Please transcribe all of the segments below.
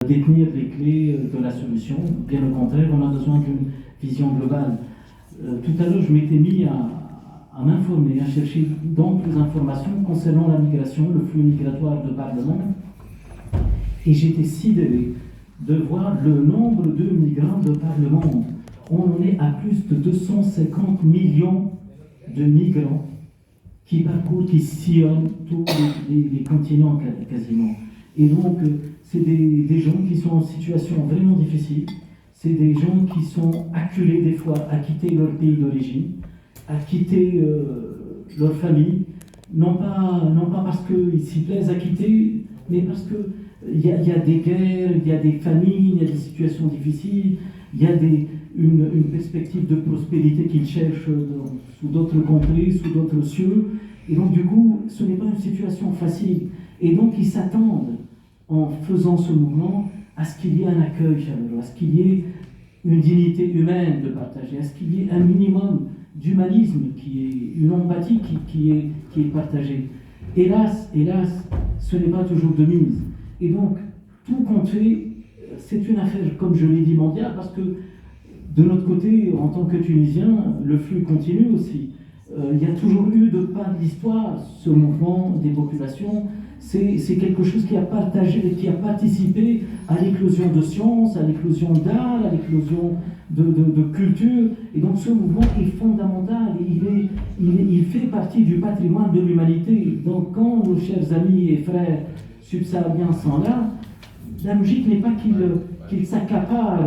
détenir les clés de la solution. Bien au contraire, on a besoin d'une vision globale. Tout à l'heure, je m'étais mis à m'informer, à chercher d'amples informations concernant la migration, le flux migratoire de par le monde. Et j'étais sidéré de voir le nombre de migrants de par le monde. On en est à plus de 250 millions de migrants qui parcourent, qui sillonnent tous les continents quasiment. Et donc, c'est des gens qui sont en situation vraiment difficile. C'est des gens qui sont acculés des fois à quitter leur pays d'origine, à quitter leur famille, non pas parce qu'ils s'y plaisent à quitter, mais parce qu'il y a des guerres, il y a des famines, il y a des situations difficiles, il y a une perspective de prospérité qu'ils cherchent sous d'autres contrées, sous d'autres cieux. Et donc, du coup, ce n'est pas une situation facile. Et donc, ils s'attendent, en faisant ce mouvement, à ce qu'il y ait un accueil chaleureux, à ce qu'il y ait une dignité humaine de partager, à ce qu'il y ait un minimum d'humanisme, une empathie qui est partagée. Hélas, ce n'est pas toujours de mise. Et donc, tout compte fait, c'est une affaire, comme je l'ai dit, mondiale, parce que de notre côté, en tant que Tunisien, le flux continue aussi. Il y a toujours eu, de par l'histoire, ce mouvement des populations. C'est quelque chose qui a partagé, qui a participé à l'éclosion de sciences, à l'éclosion d'art, à l'éclosion de culture. Et donc ce mouvement est fondamental. Il fait partie du patrimoine de l'humanité. Donc quand nos chers amis et frères subsahariens sont là, la logique n'est pas qu'ils s'accaparent,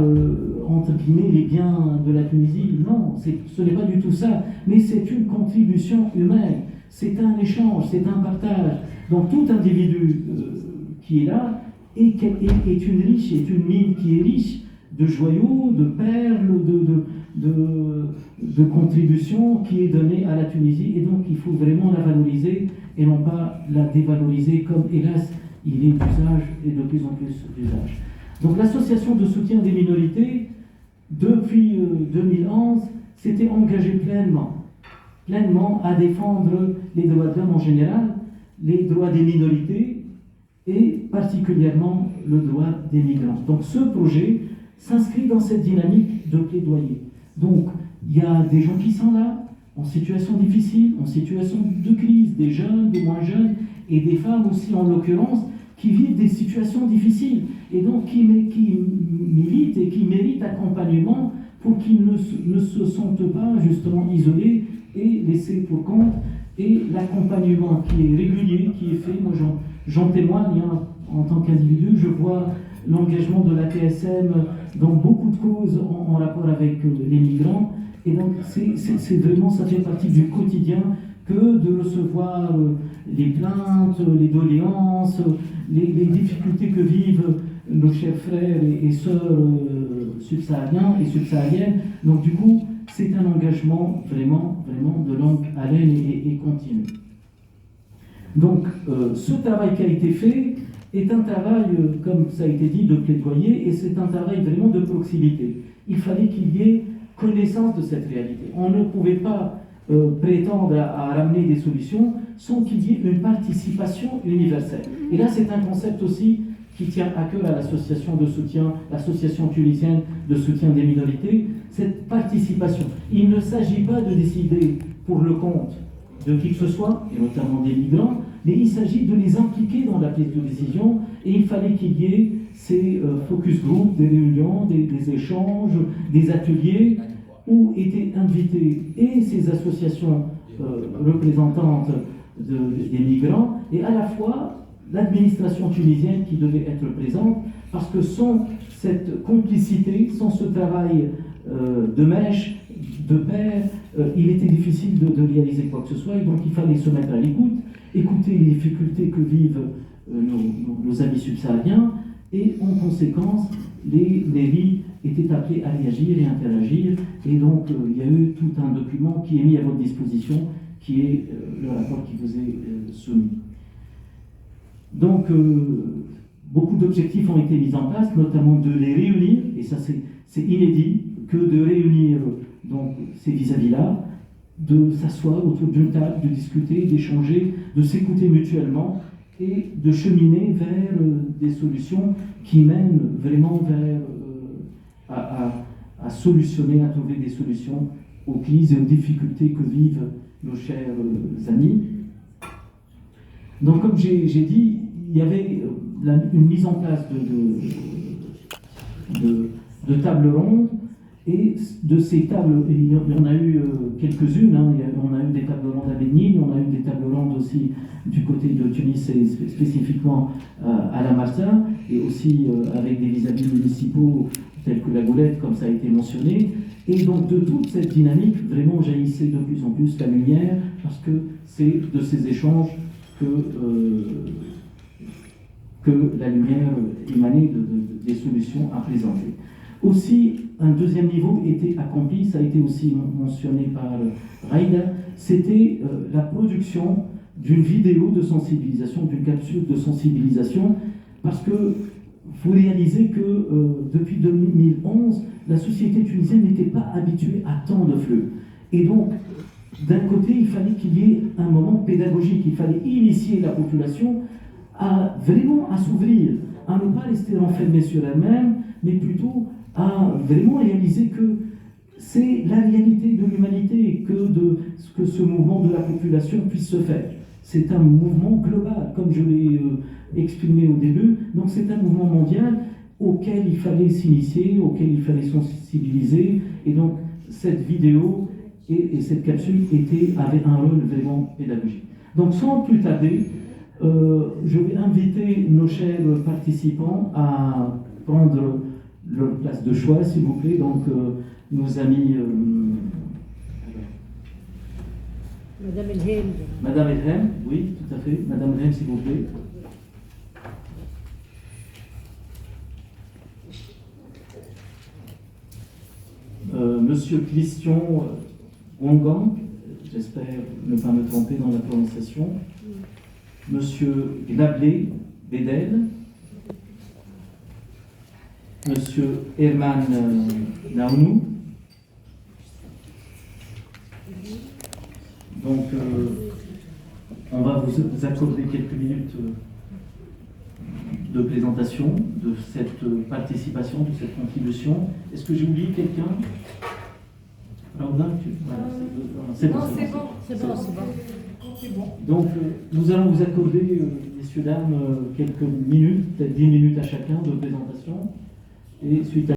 entre guillemets, les biens de la Tunisie. Non, ce n'est pas du tout ça. Mais c'est une contribution humaine. C'est un échange, c'est un partage. Donc tout individu qui est là est une mine qui est riche de joyaux, de perles, de contributions qui est donnée à la Tunisie. Et donc il faut vraiment la valoriser et non pas la dévaloriser comme, hélas, il est d'usage et de plus en plus d'usage. Donc l'association de soutien des minorités, depuis 2011, s'était engagée pleinement à défendre les droits de l'homme en général, les droits des minorités et particulièrement le droit des migrants. Donc ce projet s'inscrit dans cette dynamique de plaidoyer. Donc il y a des gens qui sont là, en situation difficile, en situation de crise, des jeunes, des moins jeunes, et des femmes aussi en l'occurrence, qui vivent des situations difficiles, et donc qui militent et qui méritent accompagnement pour qu'ils ne se sentent pas justement isolés et laissés pour compte. Et l'accompagnement qui est régulier, qui est fait, moi j'en témoigne en tant qu'individu, je vois l'engagement de la TSM dans beaucoup de causes en rapport avec les migrants, et donc c'est vraiment, ça fait partie du quotidien que de recevoir les plaintes, les doléances, les difficultés que vivent nos chers frères et sœurs subsahariens et subsahariennes. Donc du coup, c'est un engagement vraiment de longue haleine et continu. Donc ce travail qui a été fait est un travail, comme ça a été dit, de plaidoyer, et c'est un travail vraiment de proximité. Il fallait qu'il y ait connaissance de cette réalité. On ne pouvait pas prétendre à ramener des solutions sans qu'il y ait une participation universelle. Et là, c'est un concept aussi qui tient à cœur à l'association de soutien, l'association tunisienne de soutien des minorités, cette participation. Il ne s'agit pas de décider pour le compte de qui que ce soit, et notamment des migrants, mais il s'agit de les impliquer dans la prise de décision, et il fallait qu'il y ait ces focus groups, des réunions, des échanges, des ateliers, où étaient invités et ces associations représentantes des migrants, et à la fois l'administration tunisienne qui devait être présente, parce que sans cette complicité, sans ce travail de mèche, de pair, il était difficile de réaliser quoi que ce soit, et donc il fallait se mettre à l'écoute, écouter les difficultés que vivent nos amis subsahariens, et en conséquence, les mairies étaient appelées à réagir et interagir, et donc il y a eu tout un document qui est mis à votre disposition, qui est le rapport qui vous est soumis. Donc, beaucoup d'objectifs ont été mis en place, notamment de les réunir, et ça c'est inédit, que de réunir donc, ces vis-à-vis-là, de s'asseoir autour d'une table, de discuter, d'échanger, de s'écouter mutuellement, et de cheminer vers des solutions qui mènent vraiment vers à solutionner, à trouver des solutions aux crises et aux difficultés que vivent nos chers amis. Donc, comme j'ai dit, il y avait une mise en place de tables rondes, et de ces tables, il y en a eu quelques-unes, hein. On a eu des tables rondes à Bénigne, on a eu des tables rondes aussi du côté de Tunis et spécifiquement à La Martin, et aussi avec des vis-à-vis municipaux tels que la Goulette, comme ça a été mentionné. Et donc de toute cette dynamique, vraiment jaillissait de plus en plus la lumière, parce que c'est de ces échanges que la lumière émanait des solutions à présenter. Aussi, un deuxième niveau était accompli, ça a été aussi mentionné par Raïda, c'était la production d'une vidéo de sensibilisation, d'une capsule de sensibilisation, parce que vous réalisez que depuis 2011, la société tunisienne n'était pas habituée à tant de flux. Et donc, d'un côté, il fallait qu'il y ait un moment pédagogique, il fallait initier la population à vraiment à s'ouvrir, à ne pas rester enfermée sur elle-même, mais plutôt à vraiment réaliser que c'est la réalité de l'humanité, que ce mouvement de la population puisse se faire. C'est un mouvement global, comme je l'ai exprimé au début, donc c'est un mouvement mondial auquel il fallait s'initier, auquel il fallait sensibiliser, et donc cette vidéo et cette capsule avaient un rôle vraiment pédagogique. Donc sans plus tarder, je vais inviter nos chers participants à prendre leur place de choix, s'il vous plaît. Donc, nos amis... Madame Elhem. Madame Elhem, oui, tout à fait. Madame Elhem, s'il vous plaît. Monsieur Christian Wongang, j'espère ne pas me tromper dans la prononciation. Monsieur Gnablé Bedel. Monsieur Herman Naounou. Donc, on va vous accorder quelques minutes de présentation de cette participation, de cette contribution. Est-ce que j'ai oublié quelqu'un? C'est bon. Donc, nous allons vous accorder, messieurs, dames, quelques minutes, peut-être 10 minutes à chacun de présentation. Et suite à